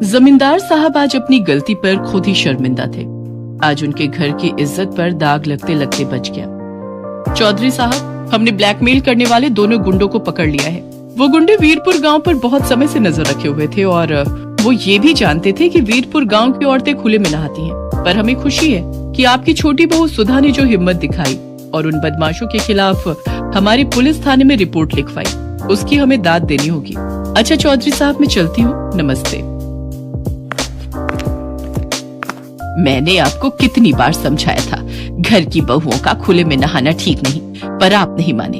जमींदार साहब आज अपनी गलती पर खुद ही शर्मिंदा थे। आज उनके घर की इज्जत पर दाग लगते लगते बच गया। चौधरी साहब, हमने ब्लैकमेल करने वाले दोनों गुंडों को पकड़ लिया है। वो गुंडे वीरपुर गांव पर बहुत समय से नजर रखे हुए थे और वो ये भी जानते थे कि वीरपुर गांव की औरतें खुले में नहाती हैं। पर हमें खुशी है कि आपकी छोटी बहू सुधा ने जो हिम्मत दिखाई और उन बदमाशों के खिलाफ हमारी पुलिस थाने में रिपोर्ट लिखवाई, उसकी हमें दाद देनी होगी। अच्छा चौधरी साहब, मैं चलती हूँ, नमस्ते। मैंने आपको कितनी बार समझाया था, घर की बहुओं का खुले में नहाना ठीक नहीं, पर आप नहीं माने।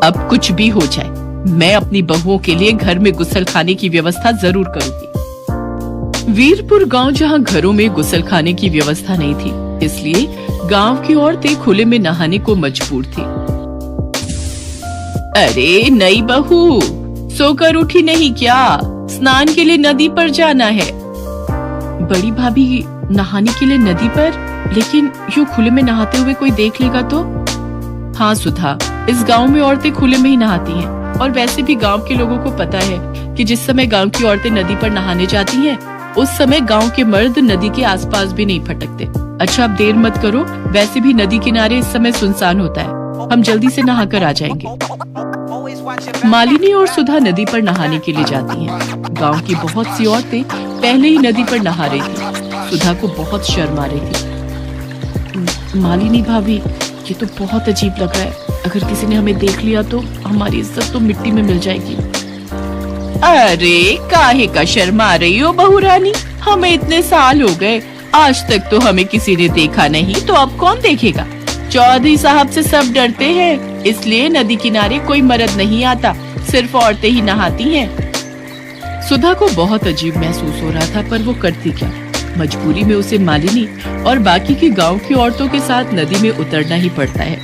अब कुछ भी हो जाए, मैं अपनी बहुओं के लिए घर में गुसल खाने की व्यवस्था जरूर करूंगी। वीरपुर गांव जहां घरों में गुसल खाने की व्यवस्था नहीं थी, इसलिए गांव की औरतें खुले में नहाने को मजबूर थी। अरे नई बहू, सोकर उठी नहीं क्या? स्नान के लिए नदी पर जाना है। बड़ी भाभी, नहाने के लिए नदी पर? लेकिन यूं खुले में नहाते हुए कोई देख लेगा तो? हाँ सुधा, इस गांव में औरतें खुले में ही नहाती हैं और वैसे भी गांव के लोगों को पता है कि जिस समय गांव की औरतें नदी पर नहाने जाती हैं, उस समय गांव के मर्द नदी के आसपास भी नहीं फटकते। अच्छा, अब देर मत करो, वैसे भी नदी किनारे इस समय सुनसान होता है, हम जल्दी से नहाकर आ जाएंगे। मालिनी और सुधा नदी पर नहाने के लिए जाती हैं। गांव की बहुत सी औरतें पहले ही नदी पर नहा रही थी। सुधा को बहुत शर्म आ रही थी। मालिनी भाभी, ये तो बहुत अजीब लग रहा है, अगर किसी ने हमें देख लिया तो हमारी इज्जत तो मिट्टी में मिल जाएगी। अरे काहे का शर्मा रही हो बहू रानी, हमें इतने साल हो गए, आज तक तो हमें किसी ने देखा नहीं, तो अब कौन देखेगा? चौधरी साहब से सब डरते हैं, इसलिए नदी किनारे कोई मर्द नहीं आता, सिर्फ औरतें ही नहाती हैं। सुधा को बहुत अजीब महसूस हो रहा था, पर वो करती क्या? मजबूरी में उसे मालिनी और बाकी की गांव की औरतों के साथ नदी में उतरना ही पड़ता है।